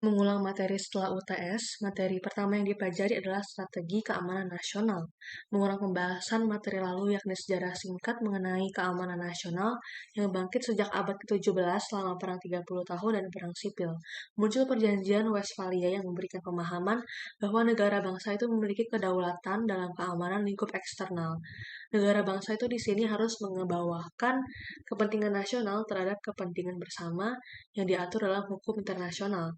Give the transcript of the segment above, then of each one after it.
Mengulang materi setelah UTS, materi pertama yang dipelajari adalah strategi keamanan nasional. Mengulang pembahasan materi lalu yakni sejarah singkat mengenai keamanan nasional yang bangkit sejak abad ke-17 selama Perang 30 tahun dan Perang Sipil. Muncul perjanjian Westphalia yang memberikan pemahaman bahwa negara bangsa itu memiliki kedaulatan dalam keamanan lingkup eksternal. Negara bangsa itu di sini harus mengebawahkan kepentingan nasional terhadap kepentingan bersama yang diatur dalam hukum internasional.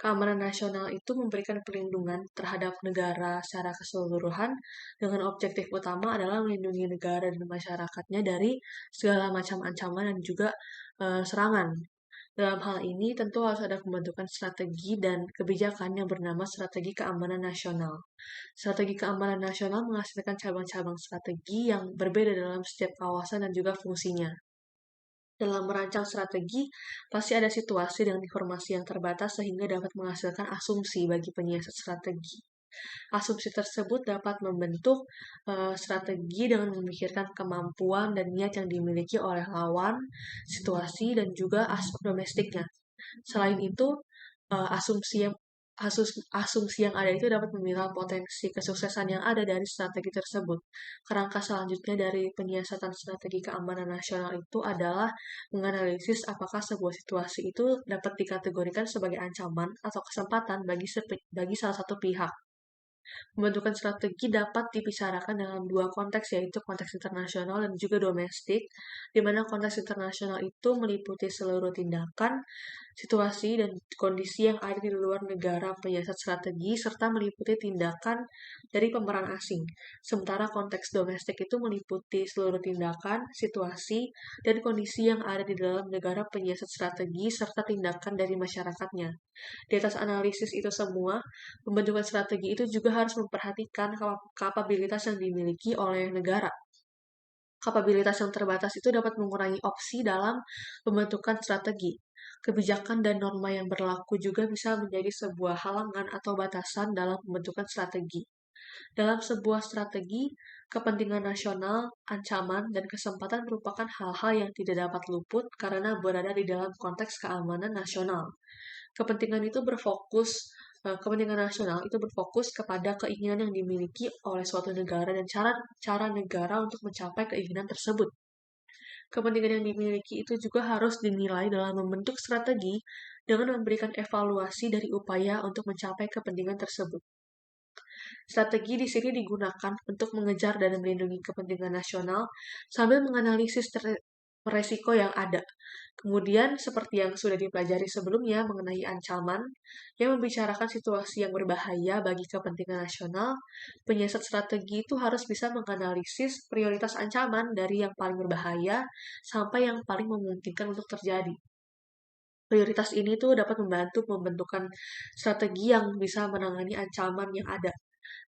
Keamanan nasional itu memberikan perlindungan terhadap negara secara keseluruhan dengan objektif utama adalah melindungi negara dan masyarakatnya dari segala macam ancaman dan juga serangan. Dalam hal ini tentu harus ada pembentukan strategi dan kebijakan yang bernama strategi keamanan nasional. Strategi keamanan nasional menghasilkan cabang-cabang strategi yang berbeda dalam setiap kawasan dan juga fungsinya. Dalam merancang strategi, pasti ada situasi dengan informasi yang terbatas sehingga dapat menghasilkan asumsi bagi penyiasat strategi. Asumsi tersebut dapat membentuk strategi dengan memikirkan kemampuan dan niat yang dimiliki oleh lawan, situasi, dan juga aspek domestiknya. Selain itu, asumsi yang asumsi yang ada itu dapat menilai potensi kesuksesan yang ada dari strategi tersebut. Kerangka selanjutnya dari penyiasatan strategi keamanan nasional itu adalah menganalisis apakah sebuah situasi itu dapat dikategorikan sebagai ancaman atau kesempatan bagi salah satu pihak. Pembentukan strategi dapat dibicarakan dalam dua konteks, yaitu konteks internasional dan juga domestik, di mana konteks internasional itu meliputi seluruh tindakan, situasi, dan kondisi yang ada di luar negara penyiasat strategi, serta meliputi tindakan dari pemeran asing. Sementara konteks domestik itu meliputi seluruh tindakan, situasi, dan kondisi yang ada di dalam negara penyiasat strategi, serta tindakan dari masyarakatnya. Di atas analisis itu semua, pembentukan strategi itu juga harus memperhatikan kapabilitas yang dimiliki oleh negara. Kapabilitas yang terbatas itu dapat mengurangi opsi dalam pembentukan strategi. Kebijakan dan norma yang berlaku juga bisa menjadi sebuah halangan atau batasan dalam pembentukan strategi. Dalam sebuah strategi, kepentingan nasional, ancaman, dan kesempatan merupakan hal-hal yang tidak dapat luput karena berada di dalam konteks keamanan nasional. Kepentingan nasional itu berfokus kepada keinginan yang dimiliki oleh suatu negara dan cara negara untuk mencapai keinginan tersebut. Kepentingan yang dimiliki itu juga harus dinilai dalam membentuk strategi dengan memberikan evaluasi dari upaya untuk mencapai kepentingan tersebut. Strategi di sini digunakan untuk mengejar dan melindungi kepentingan nasional sambil menganalisis resiko yang ada. Kemudian, seperti yang sudah dipelajari sebelumnya mengenai ancaman, yang membicarakan situasi yang berbahaya bagi kepentingan nasional, penyiasat strategi itu harus bisa menganalisis prioritas ancaman dari yang paling berbahaya sampai yang paling memungkinkan untuk terjadi. Prioritas ini tuh dapat membantu pembentukan strategi yang bisa menangani ancaman yang ada.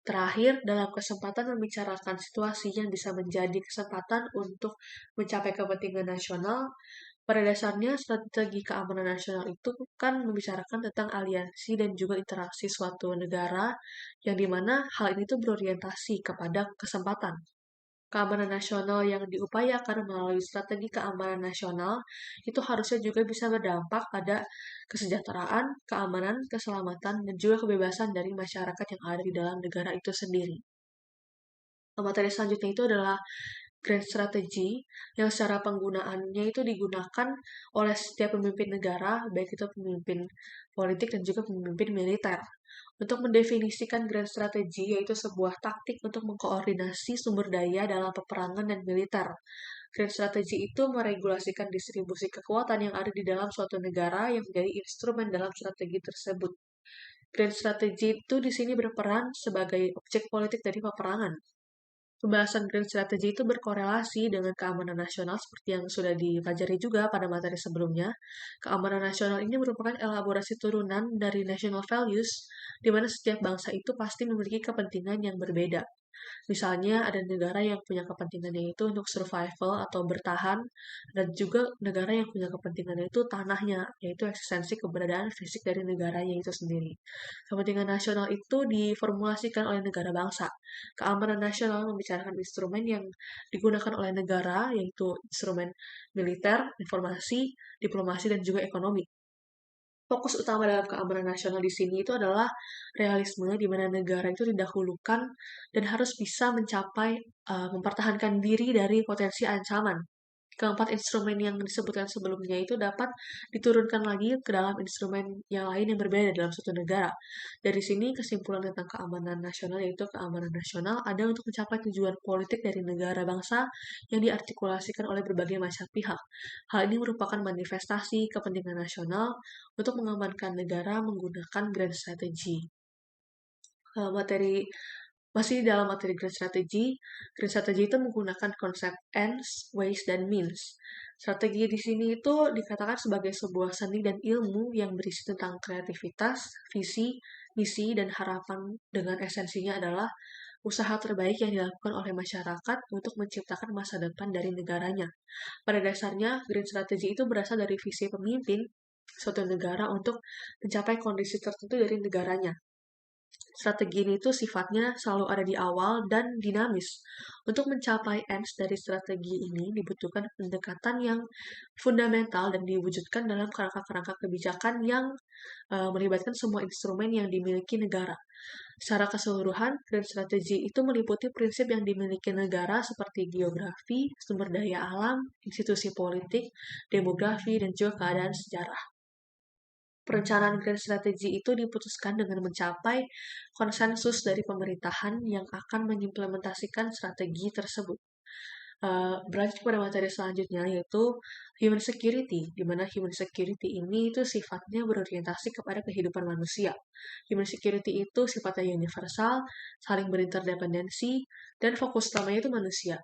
Terakhir, dalam kesempatan membicarakan situasi yang bisa menjadi kesempatan untuk mencapai kepentingan nasional, pada dasarnya strategi keamanan nasional itu kan membicarakan tentang aliansi dan juga interaksi suatu negara, yang dimana hal ini tuh berorientasi kepada kesempatan. Keamanan nasional yang diupayakan melalui strategi keamanan nasional itu harusnya juga bisa berdampak pada kesejahteraan, keamanan, keselamatan, dan juga kebebasan dari masyarakat yang ada di dalam negara itu sendiri. Materi selanjutnya itu adalah grand strategy yang secara penggunaannya itu digunakan oleh setiap pemimpin negara, baik itu pemimpin politik dan juga pemimpin militer. Untuk mendefinisikan grand strategy yaitu sebuah taktik untuk mengkoordinasi sumber daya dalam peperangan dan militer. Grand strategy itu meregulasikan distribusi kekuatan yang ada di dalam suatu negara yang menjadi instrumen dalam strategi tersebut. Grand strategy itu di sini berperan sebagai objek politik dari peperangan. Pembahasan grand strategi itu berkorelasi dengan keamanan nasional seperti yang sudah dipelajari juga pada materi sebelumnya. Keamanan nasional ini merupakan elaborasi turunan dari national values, di mana setiap bangsa itu pasti memiliki kepentingan yang berbeda. Misalnya ada negara yang punya kepentingannya itu untuk survival atau bertahan, dan juga negara yang punya kepentingannya itu tanahnya, yaitu eksistensi keberadaan fisik dari negaranya itu sendiri. Kepentingan nasional itu diformulasikan oleh negara bangsa. Keamanan nasional membicarakan instrumen yang digunakan oleh negara, yaitu instrumen militer, informasi, diplomasi, dan juga ekonomi. Fokus utama dalam keamanan nasional di sini itu adalah realisme, di mana negara itu didahulukan dan harus bisa mencapai mempertahankan diri dari potensi ancaman. Keempat instrumen yang disebutkan sebelumnya itu dapat diturunkan lagi ke dalam instrumen yang lain yang berbeda dalam suatu negara. Dari sini kesimpulan tentang keamanan nasional yaitu keamanan nasional ada untuk mencapai tujuan politik dari negara bangsa yang diartikulasikan oleh berbagai macam pihak. Hal ini merupakan manifestasi kepentingan nasional untuk mengamankan negara menggunakan grand strategy. Materi masih dalam materi grand strategy itu menggunakan konsep ends, ways, dan means. Strategi di sini itu dikatakan sebagai sebuah seni dan ilmu yang berisi tentang kreativitas, visi, misi, dan harapan dengan esensinya adalah usaha terbaik yang dilakukan oleh masyarakat untuk menciptakan masa depan dari negaranya. Pada dasarnya, green strategy itu berasal dari visi pemimpin suatu negara untuk mencapai kondisi tertentu dari negaranya. Strategi ini tuh sifatnya selalu ada di awal dan dinamis. Untuk mencapai ends dari strategi ini dibutuhkan pendekatan yang fundamental dan diwujudkan dalam kerangka-kerangka kebijakan yang melibatkan semua instrumen yang dimiliki negara. Secara keseluruhan, grand strategi itu meliputi prinsip yang dimiliki negara seperti geografi, sumber daya alam, institusi politik, demografi, dan juga keadaan sejarah. Perencanaan grand strategi itu diputuskan dengan mencapai konsensus dari pemerintahan yang akan mengimplementasikan strategi tersebut. Berlanjut pada materi selanjutnya yaitu human security, di mana human security ini itu sifatnya berorientasi kepada kehidupan manusia. Human security itu sifatnya universal, saling berinterdependensi, dan fokus utamanya itu manusia.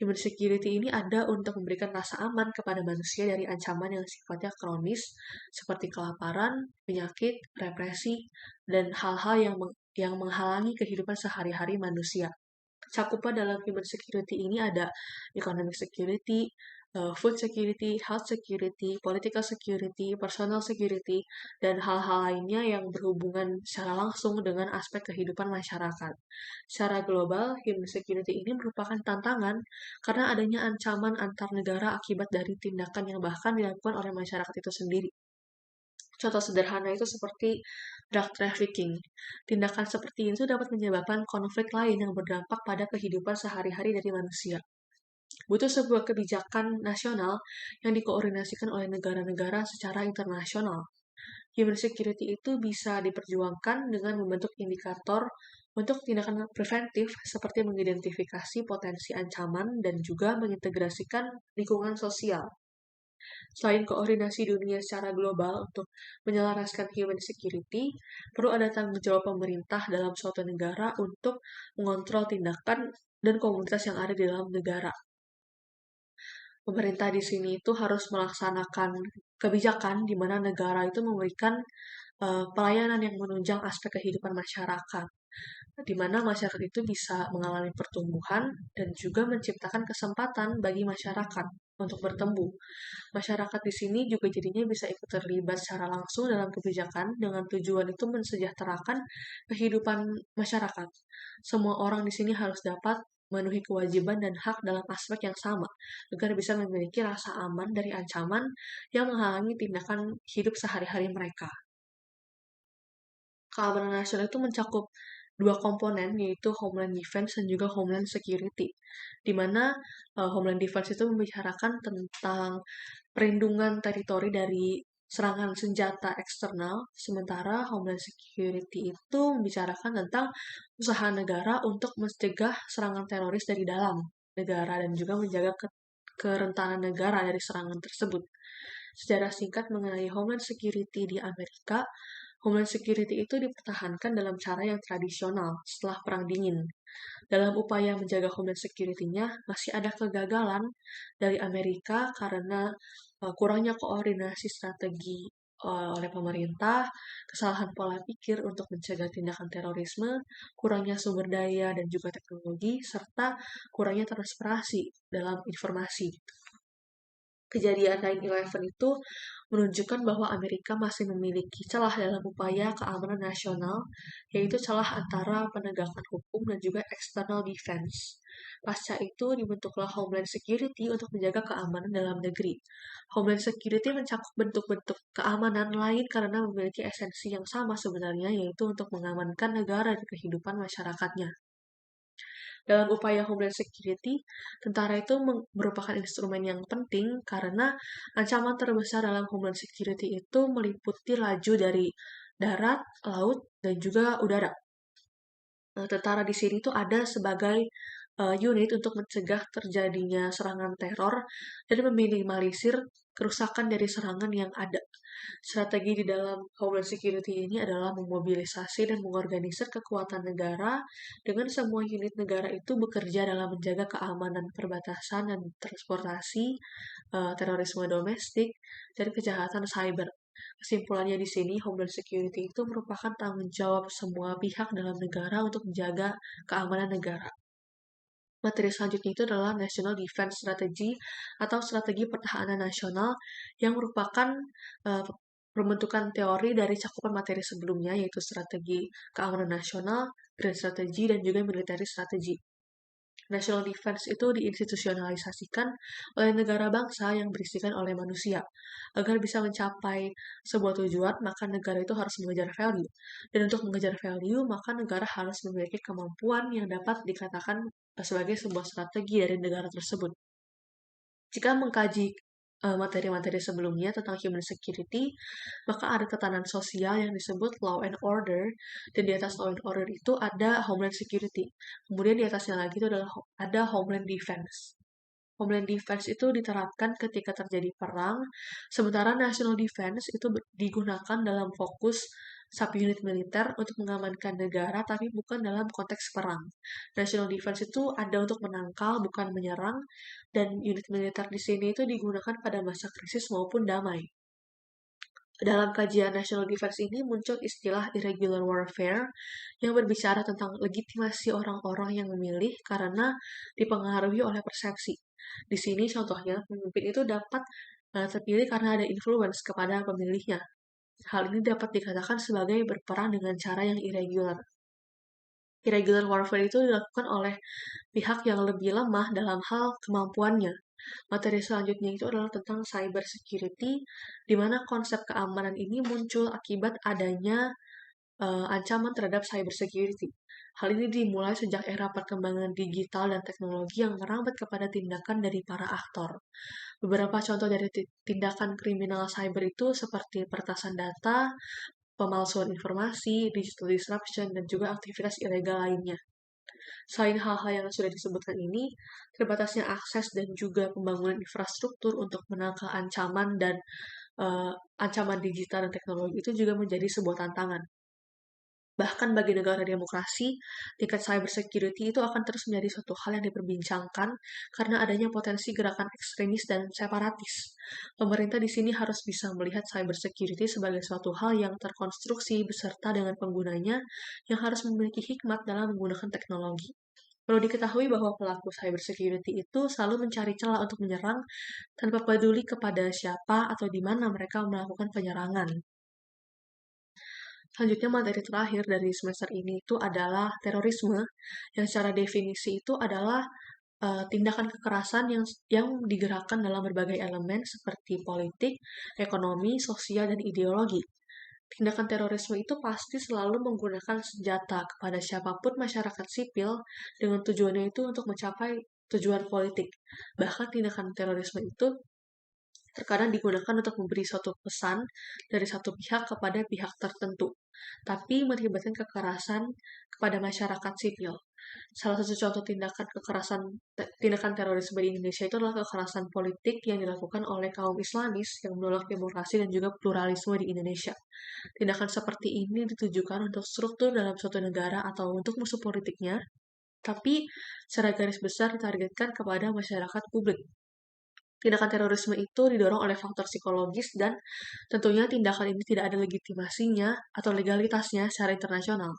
Human security ini ada untuk memberikan rasa aman kepada manusia dari ancaman yang sifatnya kronis, seperti kelaparan, penyakit, represi, dan hal-hal yang menghalangi kehidupan sehari-hari manusia. Cakupan dalam human security ini ada economic security, food security, health security, political security, personal security, dan hal-hal lainnya yang berhubungan secara langsung dengan aspek kehidupan masyarakat. Secara global, human security ini merupakan tantangan karena adanya ancaman antar negara akibat dari tindakan yang bahkan dilakukan oleh masyarakat itu sendiri. Contoh sederhana itu seperti drug trafficking. Tindakan seperti itu dapat menyebabkan konflik lain yang berdampak pada kehidupan sehari-hari dari manusia. Butuh sebuah kebijakan nasional yang dikoordinasikan oleh negara-negara secara internasional. Human security itu bisa diperjuangkan dengan membentuk indikator untuk tindakan preventif seperti mengidentifikasi potensi ancaman dan juga mengintegrasikan lingkungan sosial. Selain koordinasi dunia secara global untuk menyelaraskan human security, perlu ada tanggung jawab pemerintah dalam suatu negara untuk mengontrol tindakan dan komunitas yang ada di dalam negara. Pemerintah di sini itu harus melaksanakan kebijakan di mana negara itu memberikan pelayanan yang menunjang aspek kehidupan masyarakat, di mana masyarakat itu bisa mengalami pertumbuhan dan juga menciptakan kesempatan bagi masyarakat untuk bertumbuh. Masyarakat di sini juga jadinya bisa ikut terlibat secara langsung dalam kebijakan dengan tujuan itu mensejahterakan kehidupan masyarakat. Semua orang di sini harus dapat memenuhi kewajiban dan hak dalam aspek yang sama, agar bisa memiliki rasa aman dari ancaman yang menghalangi tindakan hidup sehari-hari mereka. Keamanan nasional itu mencakup dua komponen, yaitu Homeland Defense dan juga Homeland Security, di mana Homeland Defense itu membicarakan tentang perlindungan teritori dari serangan senjata eksternal, sementara Homeland Security itu membicarakan tentang usaha negara untuk mencegah serangan teroris dari dalam negara dan juga menjaga kerentanan negara dari serangan tersebut. Sejarah singkat mengenai Homeland Security di Amerika, Homeland Security itu dipertahankan dalam cara yang tradisional setelah Perang Dingin. Dalam upaya menjaga Homeland Security-nya, masih ada kegagalan dari Amerika karena kurangnya koordinasi strategi oleh pemerintah, kesalahan pola pikir untuk mencegah tindakan terorisme, kurangnya sumber daya dan juga teknologi, serta kurangnya transparansi dalam informasi. Kejadian 9/11 itu menunjukkan bahwa Amerika masih memiliki celah dalam upaya keamanan nasional, yaitu celah antara penegakan hukum dan juga external defense. Pasca itu dibentuklah Homeland Security untuk menjaga keamanan dalam negeri. Homeland Security mencakup bentuk-bentuk keamanan lain karena memiliki esensi yang sama sebenarnya, yaitu untuk mengamankan negara dan kehidupan masyarakatnya. Dalam upaya Homeland Security, tentara itu merupakan instrumen yang penting karena ancaman terbesar dalam Homeland Security itu meliputi laju dari darat, laut, dan juga udara. Tentara di sini tuh ada sebagai unit untuk mencegah terjadinya serangan teror dan meminimalisir kerusakan dari serangan yang ada. Strategi di dalam Homeland Security ini adalah memobilisasi dan mengorganisir kekuatan negara dengan semua unit negara itu bekerja dalam menjaga keamanan perbatasan dan transportasi, terorisme domestik, dan kejahatan cyber. Kesimpulannya di sini, Homeland Security itu merupakan tanggung jawab semua pihak dalam negara untuk menjaga keamanan negara. Materi selanjutnya itu adalah National Defense Strategy atau Strategi Pertahanan Nasional yang merupakan uh, pembentukan teori dari cakupan materi sebelumnya, yaitu strategi keamanan nasional, grand strategy, dan juga military strategy. National defense itu diinstitusionalisasikan oleh negara bangsa yang berisikan oleh manusia. Agar bisa mencapai sebuah tujuan, maka negara itu harus mengejar value. Dan untuk mengejar value, maka negara harus memiliki kemampuan yang dapat dikatakan sebagai sebuah strategi dari negara tersebut. Jika mengkaji materi-materi sebelumnya tentang human security, maka ada tatanan sosial yang disebut law and order, dan di atas law and order itu ada homeland security. Kemudian di atasnya lagi itu adalah ada homeland defense. Homeland defense itu diterapkan ketika terjadi perang, sementara national defense itu digunakan dalam fokus subunit militer untuk mengamankan negara, tapi bukan dalam konteks perang. National defense itu ada untuk menangkal, bukan menyerang, dan unit militer di sini itu digunakan pada masa krisis maupun damai. Dalam kajian national defense ini muncul istilah irregular warfare yang berbicara tentang legitimasi orang-orang yang memilih karena dipengaruhi oleh persepsi. Di sini contohnya pemimpin itu dapat terpilih karena ada influence kepada pemilihnya. Hal ini dapat dikatakan sebagai berperang dengan cara yang irregular. Irregular warfare itu dilakukan oleh pihak yang lebih lemah dalam hal kemampuannya. Materi selanjutnya itu adalah tentang cyber security, di mana konsep keamanan ini muncul akibat adanya ancaman terhadap cyber security. Hal ini dimulai sejak era perkembangan digital dan teknologi yang merambat kepada tindakan dari para aktor. Beberapa contoh dari tindakan kriminal cyber itu seperti peretasan data, pemalsuan informasi, digital disruption, dan juga aktivitas ilegal lainnya. Selain hal-hal yang sudah disebutkan ini, terbatasnya akses dan juga pembangunan infrastruktur untuk menangkal ancaman dan ancaman digital dan teknologi itu juga menjadi sebuah tantangan. Bahkan bagi negara demokrasi, tingkat cyber security itu akan terus menjadi suatu hal yang diperbincangkan karena adanya potensi gerakan ekstremis dan separatis. Pemerintah di sini harus bisa melihat cyber security sebagai suatu hal yang terkonstruksi beserta dengan penggunanya yang harus memiliki hikmat dalam menggunakan teknologi. Perlu diketahui bahwa pelaku cyber security itu selalu mencari celah untuk menyerang tanpa peduli kepada siapa atau di mana mereka melakukan penyerangan. Selanjutnya materi terakhir dari semester ini itu adalah terorisme, yang secara definisi itu adalah tindakan kekerasan yang digerakkan dalam berbagai elemen seperti politik, ekonomi, sosial, dan ideologi. Tindakan terorisme itu pasti selalu menggunakan senjata kepada siapapun masyarakat sipil dengan tujuannya itu untuk mencapai tujuan politik. Bahkan tindakan terorisme itu terkadang digunakan untuk memberi suatu pesan dari satu pihak kepada pihak tertentu, tapi melibatkan kekerasan kepada masyarakat sipil. Salah satu contoh tindakan terorisme di Indonesia itu adalah kekerasan politik yang dilakukan oleh kaum Islamis yang menolak demokrasi dan juga pluralisme di Indonesia. Tindakan seperti ini ditujukan untuk struktur dalam suatu negara atau untuk musuh politiknya, tapi secara garis besar ditargetkan kepada masyarakat publik. Tindakan terorisme itu didorong oleh faktor psikologis dan tentunya tindakan ini tidak ada legitimasinya atau legalitasnya secara internasional.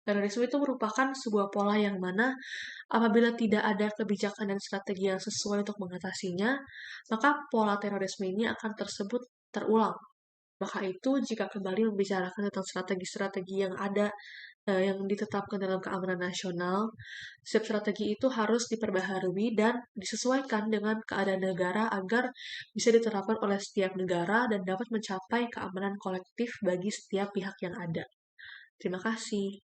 Terorisme itu merupakan sebuah pola yang mana apabila tidak ada kebijakan dan strategi yang sesuai untuk mengatasinya, maka pola terorisme ini akan tersebut terulang. Maka itu jika kembali membicarakan tentang strategi-strategi yang ada yang ditetapkan dalam keamanan nasional, setiap strategi itu harus diperbaharui dan disesuaikan dengan keadaan negara agar bisa diterapkan oleh setiap negara dan dapat mencapai keamanan kolektif bagi setiap pihak yang ada. Terima kasih.